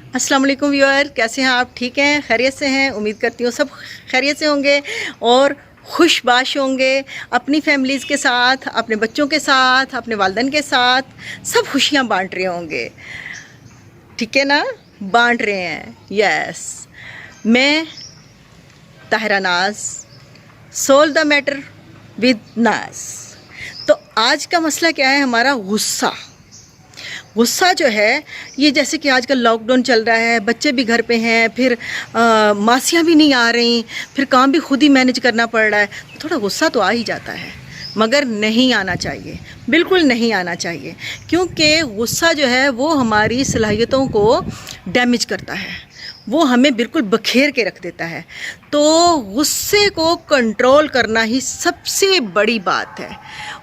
अस्सलाम वालेकुम व्यूअर, कैसे हैं आप? ठीक हैं, खैरियत से हैं? उम्मीद करती हूँ सब खैरियत से होंगे और खुशबाश होंगे। अपनी फैमिलीज़ के साथ, अपने बच्चों के साथ, अपने वालिदैन के साथ सब खुशियाँ बांट रहे होंगे। ठीक है ना? बांट रहे हैं। यस, मैं ताहिरा नाज, सोल्व द मैटर विद नाज। तो आज का मसला क्या है? हमारा गुस्सा। गुस्सा जो है, ये जैसे कि आजकल लॉकडाउन चल रहा है, बच्चे भी घर पे हैं, फिर मासियाँ भी नहीं आ रही, फिर काम भी खुद ही मैनेज करना पड़ रहा है, तो थोड़ा गुस्सा तो आ ही जाता है, मगर नहीं आना चाहिए, बिल्कुल नहीं आना चाहिए, क्योंकि गुस्सा जो है वो हमारी सलाहियतों को डैमेज करता है, वो हमें बिल्कुल बखेर के रख देता है। तो गुस्से को कंट्रोल करना ही सबसे बड़ी बात है,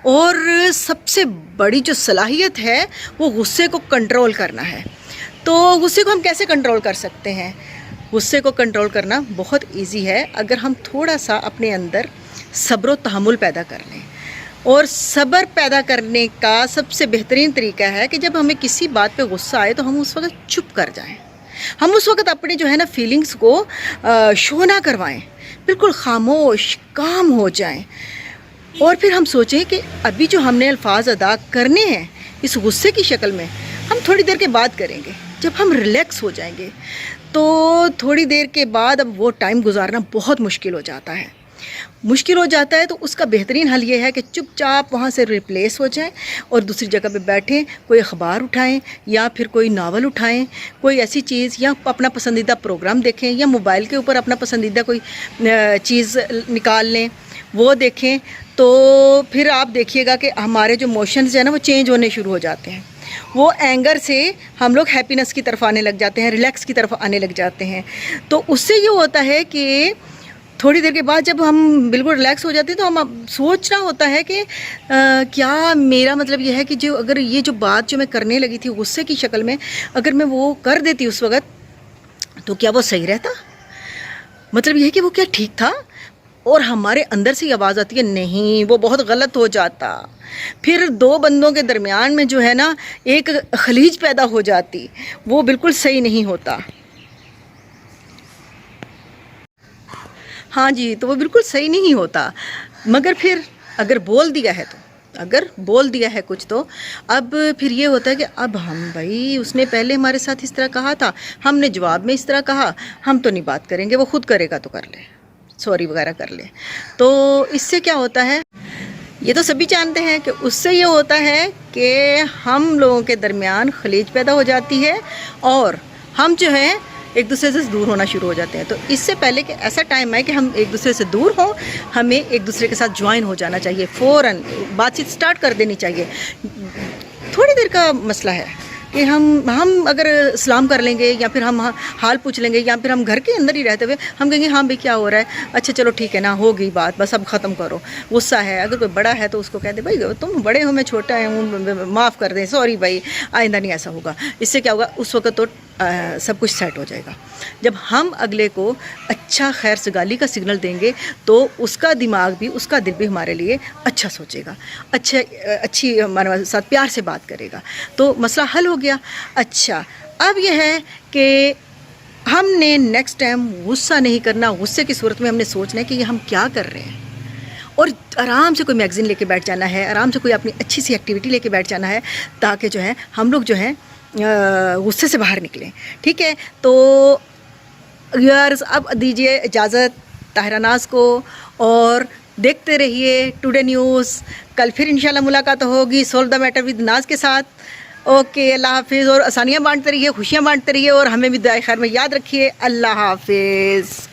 और सबसे बड़ी जो सलाहियत है वो गुस्से को कंट्रोल करना है। तो गुस्से को हम कैसे कंट्रोल कर सकते हैं? गुस्से को कंट्रोल करना बहुत इजी है, अगर हम थोड़ा सा अपने अंदर सब्र व तहम्मुल पैदा कर लें। और सब्र पैदा करने का सबसे बेहतरीन तरीका है कि जब हमें किसी बात पे गुस्सा आए तो हम उस वक्त चुप कर जाएं। हम उस वक्त अपने जो है ना फीलिंग्स को शो ना करवाएं, बिल्कुल खामोश काम हो जाएं, और फिर हम सोचें कि अभी जो हमने अल्फाज अदा करने हैं इस गुस्से की शक्ल में, हम थोड़ी देर के बाद करेंगे, जब हम रिलैक्स हो जाएंगे। तो थोड़ी देर के बाद अब वो टाइम गुजारना बहुत मुश्किल हो जाता है, तो उसका बेहतरीन हल ये है कि चुपचाप वहाँ से रिप्लेस हो जाएं और दूसरी जगह पे बैठें, कोई अखबार उठाएं या फिर कोई नावल उठाएं, कोई ऐसी चीज़, या अपना पसंदीदा प्रोग्राम देखें, या मोबाइल के ऊपर अपना पसंदीदा कोई चीज़ निकाल लें, वो देखें। तो फिर आप देखिएगा कि हमारे जो मोशंस हैं ना वो चेंज होने शुरू हो जाते हैं। वो एंगर से हम लोग हैप्पीनेस की तरफ आने लग जाते हैं, रिलैक्स की तरफ आने लग जाते हैं। तो उससे ये होता है कि थोड़ी देर के बाद जब हम बिल्कुल रिलैक्स हो जाते हैं तो हम सोचना होता है कि क्या मेरा मतलब ये है कि जो अगर ये जो बात जो मैं करने लगी थी गुस्से की शक्ल में, अगर मैं वो कर देती उस वक़्त, तो क्या वो सही रहता? मतलब ये है कि वो क्या ठीक था? और हमारे अंदर से आवाज़ आती है नहीं, वो बहुत गलत हो जाता। फिर दो बंदों के दरमियान में जो है ना एक खलीज पैदा हो जाती, वो बिल्कुल सही नहीं होता। हाँ जी, तो वो बिल्कुल सही नहीं होता। मगर फिर अगर बोल दिया है कुछ, तो अब फिर ये होता है कि अब हम भाई, उसने पहले हमारे साथ इस तरह कहा था, हमने जवाब में इस तरह कहा, हम तो नहीं बात करेंगे, वो खुद करेगा तो कर ले, सॉरी वगैरह कर ले। तो इससे क्या होता है, ये तो सभी जानते हैं कि उससे ये होता है कि हम लोगों के दरमियान खलीज पैदा हो जाती है और हम जो है एक दूसरे से दूर होना शुरू हो जाते हैं। तो इससे पहले कि ऐसा टाइम आए कि हम एक दूसरे से दूर हों, हमें एक दूसरे के साथ ज्वाइन हो जाना चाहिए, फ़ौरन बातचीत स्टार्ट कर देनी चाहिए। थोड़ी देर का मसला है कि हम अगर सलाम कर लेंगे, या फिर हम हाल पूछ लेंगे, या फिर हम घर के अंदर ही रहते हुए हम कहेंगे हाँ भाई क्या हो रहा है, अच्छा चलो ठीक है ना, हो गई बात, बस अब ख़त्म करो। गुस्सा है, अगर कोई बड़ा है तो उसको कह दे भाई तुम बड़े हो, मैं छोटा हूँ, माफ़ कर दें, सॉरी भाई, आइंदा नहीं ऐसा होगा। इससे क्या होगा, उस वक्त तो सब कुछ सेट हो जाएगा। जब हम अगले को अच्छा खैर सगाली का सिग्नल देंगे तो उसका दिमाग भी, उसका दिल भी हमारे लिए अच्छा सोचेगा, अच्छी हमारे साथ प्यार से बात करेगा, तो मसला हल हो गया। अच्छा, अब यह है कि हमने नेक्स्ट टाइम गुस्सा नहीं करना। गुस्से की सूरत में हमने सोचना है कि ये हम क्या कर रहे हैं, और आराम से कोई मैगज़ीन लेके बैठ जाना है, आराम से कोई अपनी अच्छी सी एक्टिविटी लेके बैठ जाना है, ताकि जो है हम लोग जो है गुस्से से बाहर निकलें। ठीक है, तो व्यूअर्स अब दीजिए इजाज़त ताहिरा नाज को, और देखते रहिए टुडे न्यूज़। कल फिर इंशाल्लाह मुलाकात होगी सोल्व द मैटर विद नाज के साथ। ओके, अल्लाह हाफिज़। और आसानियाँ बांटते रहिए, खुशियाँ बांटते रहिए, और हमें भी दुआ खैर में याद रखिए। अल्लाह हाफिज़।